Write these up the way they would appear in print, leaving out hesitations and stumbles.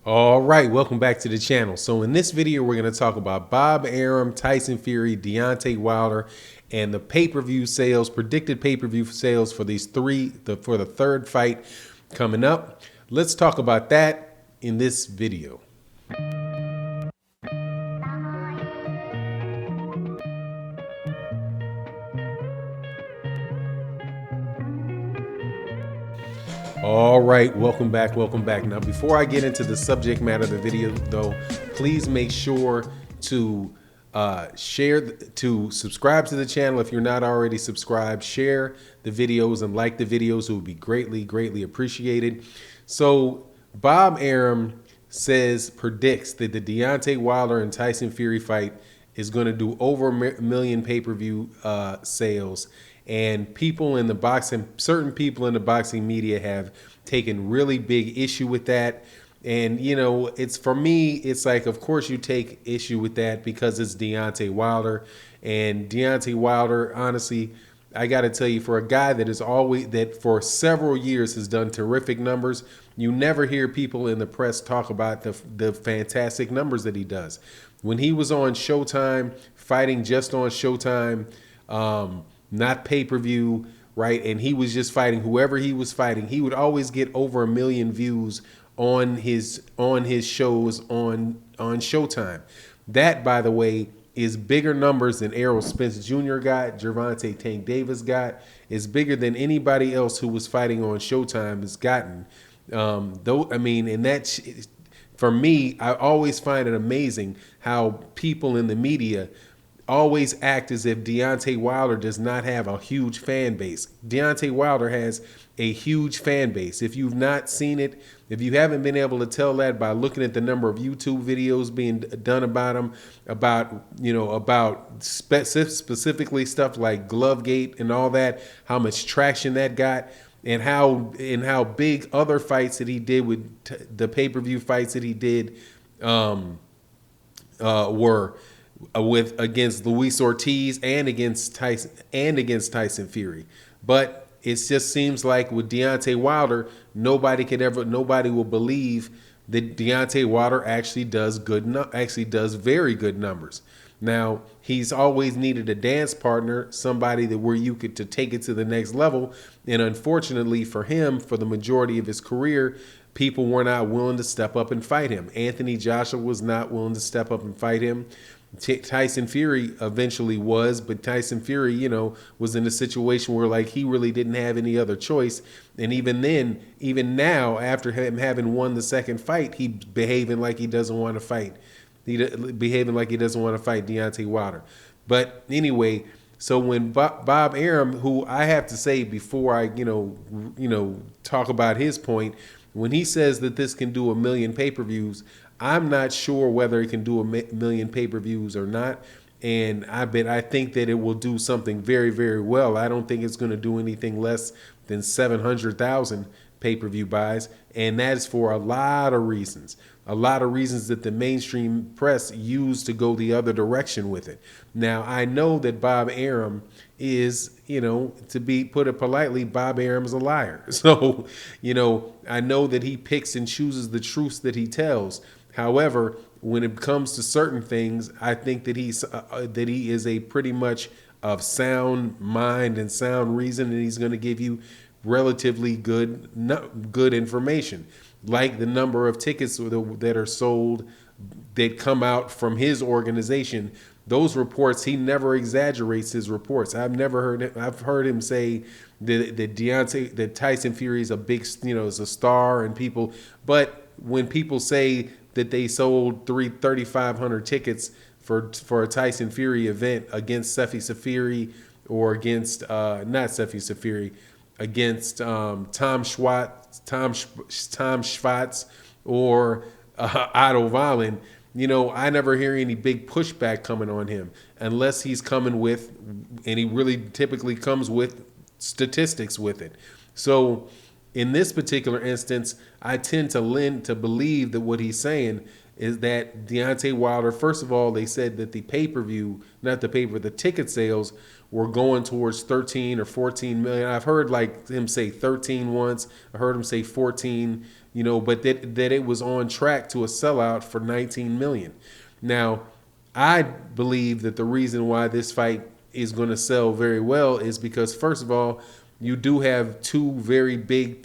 All right, welcome back to the channel. So in this video, we're going to talk about Bob Arum, Tyson Fury, Deontay Wilder, and the pay-per-view sales, predicted pay-per-view sales for these for the third fight coming up. Let's talk about that in this video. All right, welcome back, welcome back. Now, before I get into the subject matter of the video, though, please make sure to subscribe to the channel if you're not already subscribed. Share the videos and like the videos. It would be greatly appreciated. So, Bob Arum predicts that the Deontay Wilder and Tyson Fury fight is going to do over a million pay-per-view sales. And people in the boxing, certain people in the boxing media have taken really big issue with that. And, you know, it's, for me, it's like, of course you take issue with that because it's Deontay Wilder. And Deontay Wilder, honestly, I got to tell you, for a guy that for several years has done terrific numbers, you never hear people in the press talk about the fantastic numbers that he does. When he was on Showtime, fighting just on Showtime, not pay-per-view, right? And he was just fighting whoever he was fighting. He would always get over 1 million views on his shows on Showtime. That, by the way, is bigger numbers than Errol Spence Jr. got, Gervonta Tank Davis got. It's bigger than anybody else who was fighting on Showtime has gotten. Though, I mean, and that, for me, I always find it amazing how people in the media always act as if Deontay Wilder does not have a huge fan base. Deontay Wilder has a huge fan base. If you've not seen it, if you haven't been able to tell that by looking at the number of YouTube videos being done about him, about specifically stuff like Glovegate and all that, how much traction that got, and how big other fights that he did with the pay-per-view fights that he did were against Luis Ortiz and against Tyson Fury. But it just seems like with Deontay Wilder, nobody will believe that Deontay Wilder actually does very good numbers. Now, he's always needed a dance partner, somebody where you could to take it to the next level. And unfortunately for him, for the majority of his career, people were not willing to step up and fight him. Anthony Joshua was not willing to step up and fight him. Tyson Fury eventually was, but Tyson Fury, was in a situation where like he really didn't have any other choice. And even then, even now, after him having won the second fight, he's behaving like he doesn't want to fight. Deontay Wilder. But anyway, so when Bob Arum, who I have to say before I talk about his point, when he says that this can do 1 million pay-per-views, I'm not sure whether it can do 1 million pay-per-views or not. And I think that it will do something very well. I don't think it's going to do anything less than 700,000 pay-per-view buys. And that is for a lot of reasons. A lot of reasons that the mainstream press use to go the other direction with it. Now, I know that Bob Arum is, to put it politely, Bob Arum is a liar. So, I know that he picks and chooses the truths that he tells. However, when it comes to certain things, I think that he is a pretty much of sound mind and sound reason, and he's going to give you relatively good information, like the number of tickets that are sold that come out from his organization. Those reports, he never exaggerates his reports. I've heard him say that Tyson Fury is a big, is a star, and people. But when people say that they sold 3,500 tickets for a Tyson Fury event against Sefi Safiri, or against not Sefi Safiri, against Tom Schwartz or Otto Wallin, I never hear any big pushback coming on him unless he's coming with, and he really typically comes with statistics with it. So in this particular instance, I tend to believe that what he's saying is that Deontay Wilder, first of all, they said that the ticket sales were going towards 13 or 14 million. I've heard him say 13 once. I heard him say 14, but that it was on track to a sellout for 19 million. Now, I believe that the reason why this fight is going to sell very well is because, first of all, you do have two very big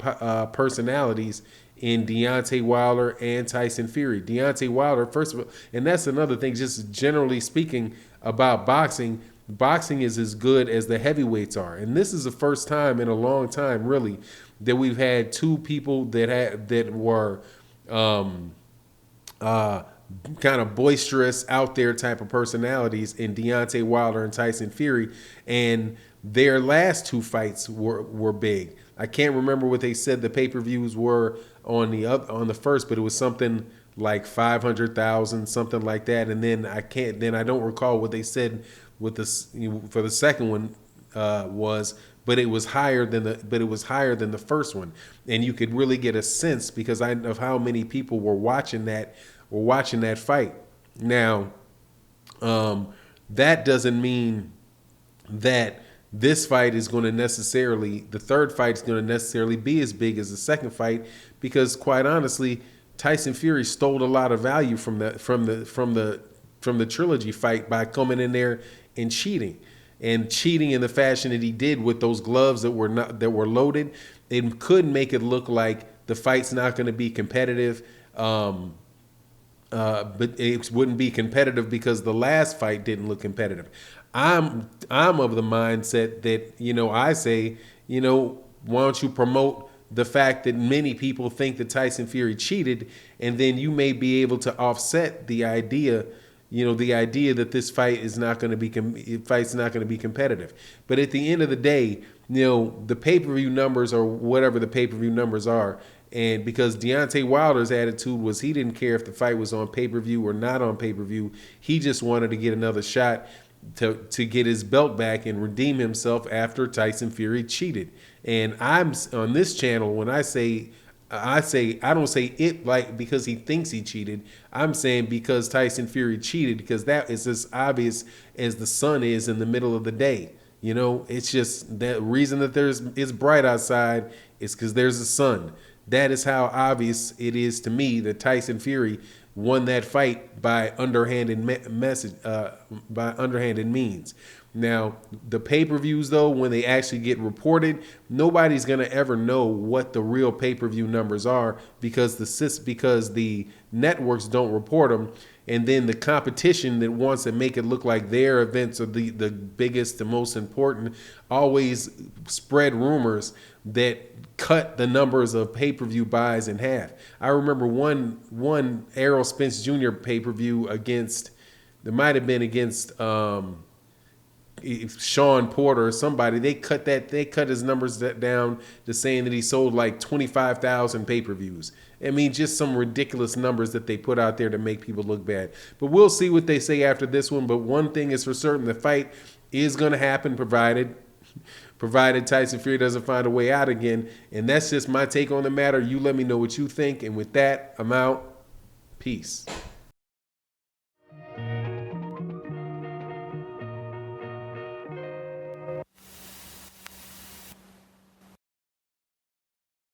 personalities in Deontay Wilder and Tyson Fury. Deontay Wilder, first of all, and that's another thing, just generally speaking about boxing, boxing is as good as the heavyweights are. And this is the first time in a long time, really, that we've had two people that were kind of boisterous, out there type of personalities in Deontay Wilder and Tyson Fury. And their last two fights were big. I can't remember what they said the pay-per-views were on the first, but it was something like 500,000, something like that. And then I don't recall what they said with for the second one was, but it was higher than the first one. And you could really get a sense because of how many people were watching that fight. Now, that doesn't mean that this fight is going to the third fight is going to necessarily be as big as the second fight, because quite honestly, Tyson Fury stole a lot of value from the trilogy fight by coming in there and cheating in the fashion that he did with those gloves that were loaded. It could make it look like the fight's not going to be competitive. But it wouldn't be competitive because the last fight didn't look competitive. I'm of the mindset that, I say, why don't you promote the fact that many people think that Tyson Fury cheated, and then you may be able to offset the idea that this fight is not going to be competitive. But at the end of the day, the pay-per-view numbers or whatever the pay-per-view numbers are. And because Deontay Wilder's attitude was he didn't care if the fight was on pay-per-view or not on pay-per-view. He just wanted to get another shot to get his belt back and redeem himself after Tyson Fury cheated. And I'm on this channel, when I don't say it like because he thinks he cheated. I'm saying because Tyson Fury cheated, because that is as obvious as the sun is in the middle of the day. It's just the reason that it's bright outside is because there's a sun. That is how obvious it is to me that Tyson Fury won that fight by underhanded means. Now, the pay-per-views, though, when they actually get reported, nobody's going to ever know what the real pay-per-view numbers are because the networks don't report them. And then the competition that wants to make it look like their events are the biggest, the most important, always spread rumors that cut the numbers of pay-per-view buys in half. I remember one Errol Spence Jr. pay-per-view against Sean Porter or somebody. They cut his numbers down to saying that he sold like 25,000 pay-per-views. I mean, just some ridiculous numbers that they put out there to make people look bad. But we'll see what they say after this one. But one thing is for certain, the fight is going to happen provided Tyson Fury doesn't find a way out again. And that's just my take on the matter. You let me know what you think. And with that, I'm out. Peace.